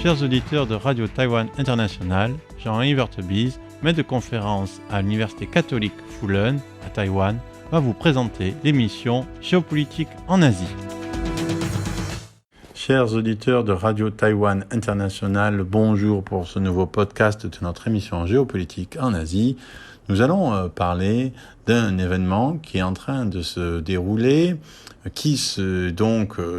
Chers auditeurs de Radio Taïwan International, Jean-Yves Vertebise, maître de conférence à l'Université catholique Fulun à Taïwan, va vous présenter l'émission Géopolitique en Asie. Chers auditeurs de Radio Taïwan International, bonjour pour ce nouveau podcast de notre émission Géopolitique en Asie. Nous allons parler d'un événement qui est en train de se dérouler, qui se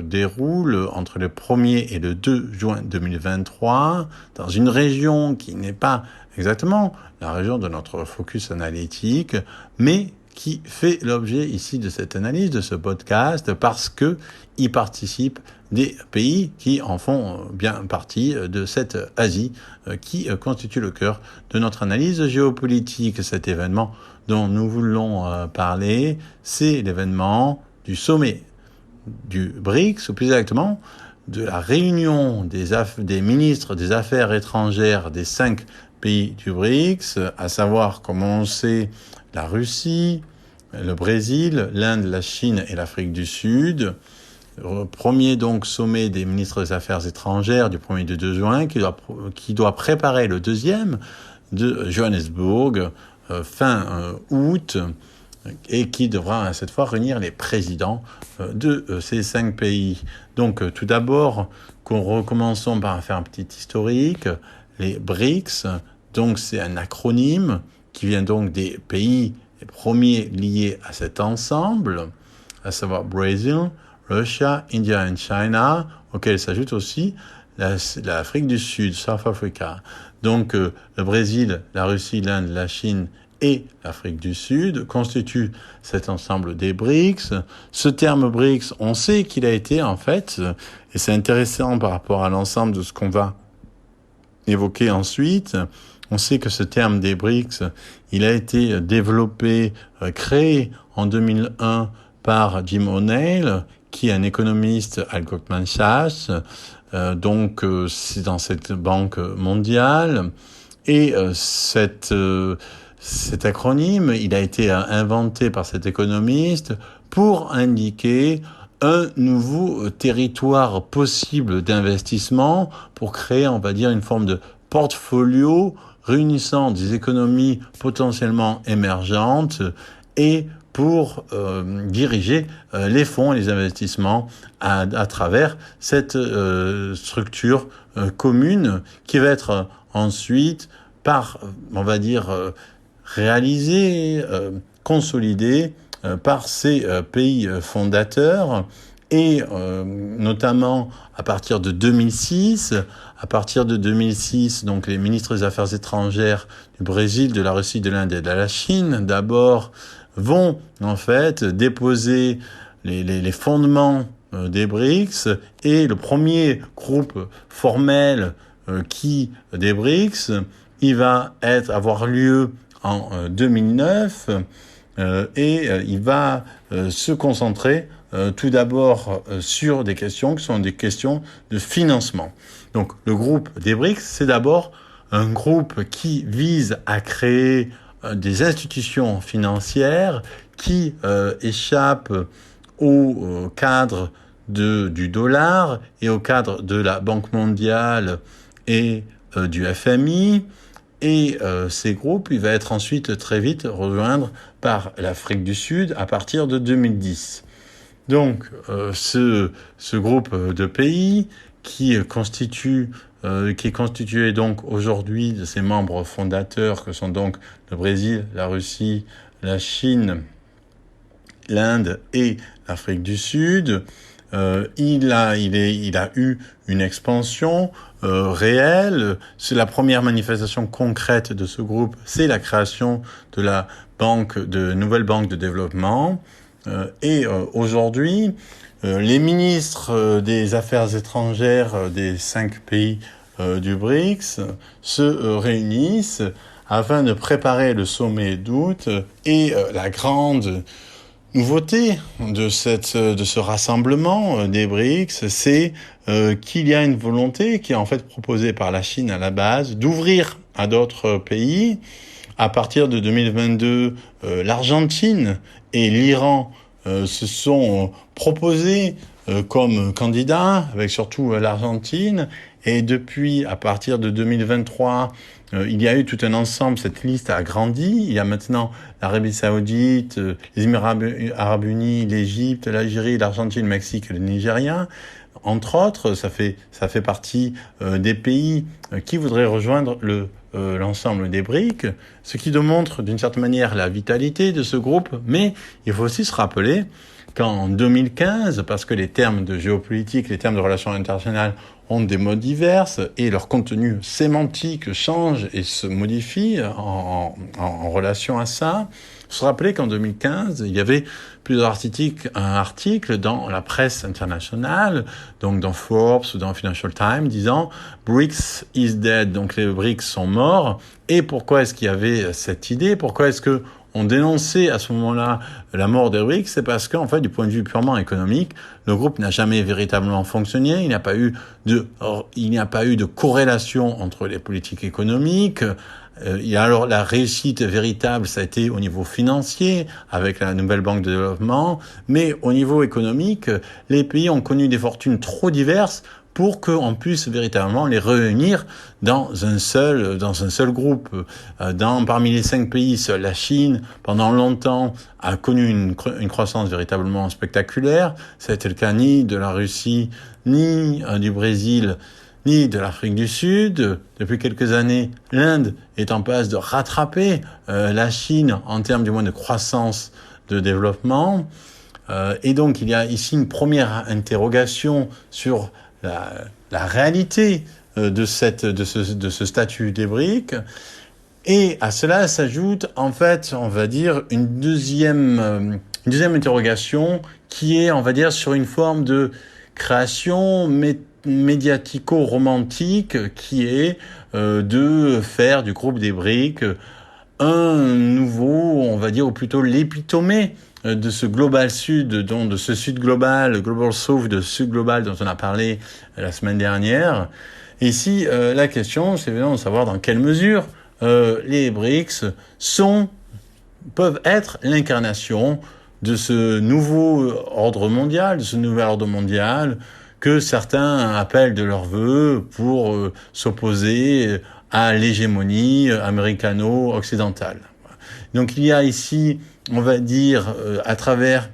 déroule entre le 1er et le 2 juin 2023 dans une région qui n'est pas exactement la région de notre focus analytique, mais qui fait l'objet ici de cette analyse, de ce podcast, parce que y participent des pays qui en font bien partie de cette Asie qui constitue le cœur de notre analyse géopolitique. Cet événement dont nous voulons parler, c'est l'événement du sommet du BRICS, ou plus exactement de la réunion des ministres des Affaires étrangères des 5 pays du BRICS, à savoir, comme on sait, la Russie, le Brésil, l'Inde, la Chine et l'Afrique du Sud. Premier donc sommet des ministres des Affaires étrangères du 1er et 2 juin qui doit préparer le deuxième de Johannesburg fin août et qui devra cette fois réunir les présidents de ces 5 pays. Donc tout d'abord, recommençons par faire un petit historique. Les BRICS, donc c'est un acronyme qui vient donc des pays les premiers liés à cet ensemble, à savoir Brésil, Russia, India et China, auquel s'ajoute aussi l'Afrique du Sud, South Africa. Donc le Brésil, la Russie, l'Inde, la Chine et l'Afrique du Sud constituent cet ensemble des BRICS. Ce terme BRICS, on sait qu'il a été en fait, et c'est intéressant par rapport à l'ensemble de ce qu'on va évoquer ensuite, on sait que ce terme des BRICS, il a été développé, créé en 2001 par Jim O'Neill, qui est un économiste à Goldman Sachs, c'est dans cette banque mondiale, et cet acronyme, il a été inventé par cet économiste pour indiquer un nouveau territoire possible d'investissement pour créer, on va dire, une forme de portfolio réunissant des économies potentiellement émergentes et pour diriger les fonds et les investissements à travers cette structure commune qui va être ensuite réalisée, consolidée par ces pays fondateurs et notamment à partir de 2006. À partir de 2006, donc les ministres des Affaires étrangères du Brésil, de la Russie, de l'Inde et de la Chine, d'abord, vont en fait déposer les fondements des BRICS, et le premier groupe formel des BRICS, il va avoir lieu en 2009 et il va se concentrer tout d'abord sur des questions qui sont des questions de financement. Donc le groupe des BRICS, c'est d'abord un groupe qui vise à créer des institutions financières qui échappent au cadre du dollar et au cadre de la Banque mondiale et du FMI. Et ces groupes, il va être ensuite très vite rejoindre par l'Afrique du Sud à partir de 2010. Donc ce groupe de pays qui est constitué donc aujourd'hui de ses membres fondateurs que sont donc le Brésil, la Russie, la Chine, l'Inde et l'Afrique du Sud. Il a eu une expansion réelle. C'est la première manifestation concrète de ce groupe, c'est la création de la nouvelle banque de développement. Et aujourd'hui, les ministres des Affaires étrangères des 5 pays du BRICS se réunissent afin de préparer le sommet d'août. Et la grande nouveauté de ce rassemblement des BRICS, c'est qu'il y a une volonté qui est en fait proposée par la Chine à la base d'ouvrir à d'autres pays. À partir de 2022, l'Argentine et l'Iran se sont proposés comme candidats, avec surtout l'Argentine, Et depuis, à partir de 2023, il y a eu tout un ensemble, cette liste a grandi. Il y a maintenant l'Arabie Saoudite, les Émirats Arabes Unis, l'Égypte, l'Algérie, l'Argentine, le Mexique et le Nigeria. Entre autres, ça fait partie des pays qui voudraient rejoindre l'ensemble des BRICS, ce qui démontre d'une certaine manière la vitalité de ce groupe. Mais il faut aussi se rappeler qu'en 2015, parce que les termes de géopolitique, les termes de relations internationales ont des modes divers et leur contenu sémantique change et se modifie en relation à ça. Il faut se rappeler qu'en 2015, il y avait plusieurs articles dans la presse internationale, donc dans Forbes ou dans Financial Times, disant « BRICS is dead », donc les BRICS sont morts. Et pourquoi est-ce qu'il y avait cette idée ? Pourquoi est-ce que on dénonçait à ce moment-là la mort des BRICS? C'est parce qu'en fait, du point de vue purement économique, le groupe n'a jamais véritablement fonctionné. Il n'y a pas eu de corrélation entre les politiques économiques. Alors la réussite véritable, ça a été au niveau financier, avec la nouvelle banque de développement, mais au niveau économique, les pays ont connu des fortunes trop diverses pour qu'on puisse véritablement les réunir dans un seul groupe. Parmi les 5 pays, seule la Chine, pendant longtemps, a connu une croissance véritablement spectaculaire. Ça a été le cas ni de la Russie, ni du Brésil, ni de l'Afrique du Sud. Depuis quelques années, l'Inde est en passe de rattraper la Chine en termes du moins de croissance de développement. Et donc, il y a ici une première interrogation sur la réalité de ce statut des BRICS. Et à cela s'ajoute, en fait, on va dire, une deuxième interrogation qui est, on va dire, sur une forme de création médiatico-romantique qui est de faire du groupe des BRICS un nouveau, on va dire, ou plutôt l'épitomée de ce Global Sud, de ce Sud global, le Global South, de Sud global dont on a parlé la semaine dernière. Et ici, la question, c'est évidemment de savoir dans quelle mesure les BRICS peuvent être l'incarnation de ce nouveau ordre mondial, de ce nouvel ordre mondial que certains appellent de leur vœu pour s'opposer à l'hégémonie américano-occidentale. Donc il y a ici, on va dire, à travers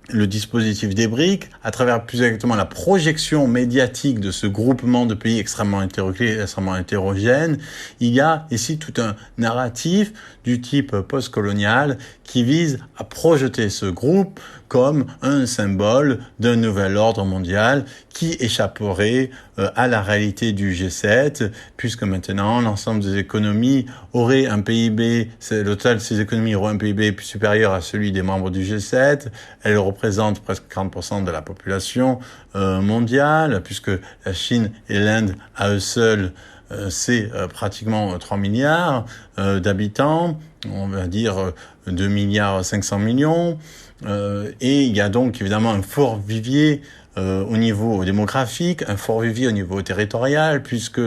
le dispositif des BRICS, à travers plus exactement la projection médiatique de ce groupement de pays extrêmement hétérogène, il y a ici tout un narratif du type postcolonial qui vise à projeter ce groupe comme un symbole d'un nouvel ordre mondial qui échapperait à la réalité du G7, puisque maintenant l'ensemble des économies auraient un PIB, le total de ces économies auraient un PIB plus supérieur à celui des membres du G7. Elles représentent presque 40% de la population mondiale, puisque la Chine et l'Inde, à eux seuls, c'est pratiquement 3 milliards d'habitants, on va dire 2 milliards 500 millions, et il y a donc évidemment un fort vivier au niveau démographique, un fort vivier au niveau territorial, puisque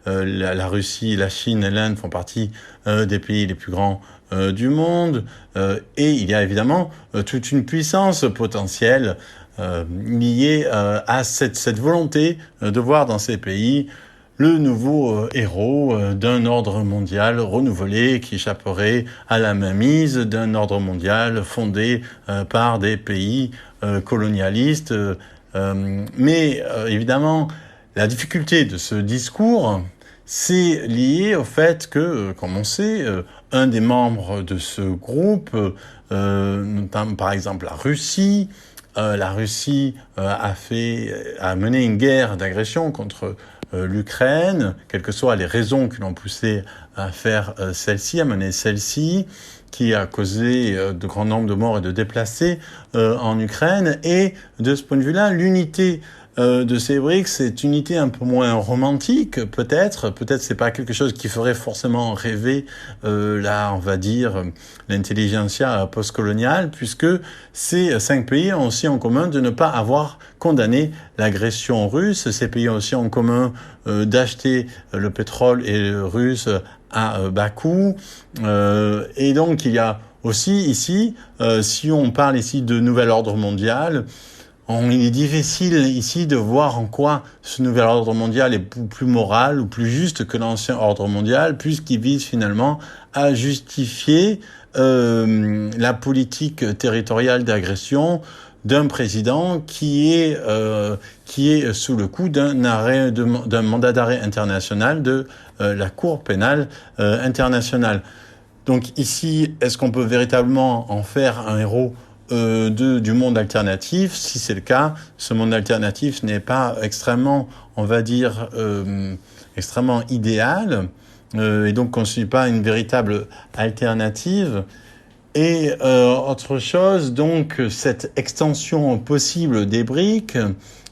la Russie, la Chine et l'Inde font partie des pays les plus grands du monde, et il y a évidemment toute une puissance potentielle liée à cette volonté de voir dans ces pays le nouveau héros d'un ordre mondial renouvelé qui échapperait à la mainmise d'un ordre mondial fondé par des pays colonialistes. Mais évidemment, la difficulté de ce discours, c'est lié au fait que, comme on sait, un des membres de ce groupe, notamment par exemple la Russie a mené une guerre d'agression contre l'Ukraine, quelles que soient les raisons qui l'ont poussé à faire à mener celle-ci, qui a causé de grands nombres de morts et de déplacés en Ukraine. Et de ce point de vue-là, l'unité de ces BRICS, c'est une unité un peu moins romantique, peut-être. Peut-être c'est pas quelque chose qui ferait forcément rêver on va dire, l'intelligentsia postcoloniale, puisque ces 5 pays ont aussi en commun de ne pas avoir condamné l'agression russe. Ces pays ont aussi en commun d'acheter le pétrole russe à bas coût. Et donc il y a aussi ici, si on parle ici de nouvel ordre mondial, il est difficile ici de voir en quoi ce nouvel ordre mondial est plus moral ou plus juste que l'ancien ordre mondial, puisqu'il vise finalement à justifier la politique territoriale d'agression d'un président qui est sous le coup d'un mandat d'arrêt international de la Cour pénale internationale. Donc ici, est-ce qu'on peut véritablement en faire un héros du monde alternatif? Si c'est le cas, ce monde alternatif n'est pas extrêmement, on va dire, extrêmement idéal, et donc constitue pas une véritable alternative. Et autre chose, donc cette extension possible des BRICS,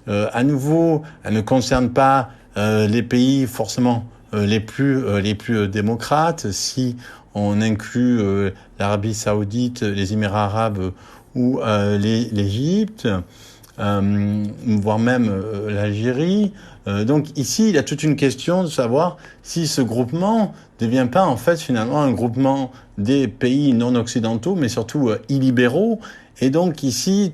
à nouveau, elle ne concerne pas les pays forcément les plus démocrates. Si on inclut l'Arabie Saoudite, les Émirats arabes ou l'Égypte, voire même l'Algérie. Donc ici, il y a toute une question de savoir si ce groupement ne devient pas en fait finalement un groupement des pays non occidentaux, mais surtout illibéraux. Et donc ici,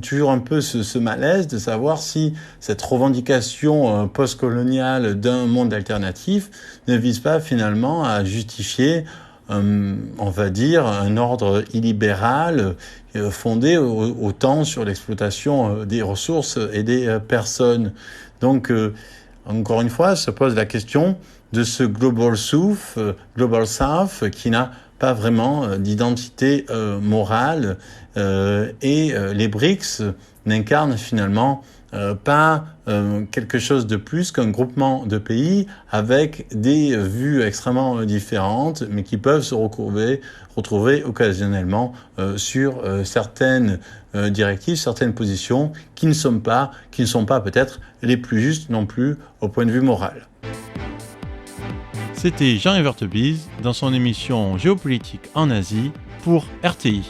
toujours un peu ce malaise de savoir si cette revendication postcoloniale d'un monde alternatif ne vise pas finalement à justifier on va dire, un ordre illibéral fondé autant sur l'exploitation des ressources et des personnes. Donc, encore une fois, se pose la question de ce Global South qui n'a pas vraiment d'identité morale et les BRICS n'incarnent finalement pas quelque chose de plus qu'un groupement de pays avec des vues extrêmement différentes, mais qui peuvent se retrouver occasionnellement sur certaines directives, certaines positions qui ne sont pas peut-être les plus justes non plus au point de vue moral. C'était Jean Evertebise dans son émission Géopolitique en Asie pour RTI.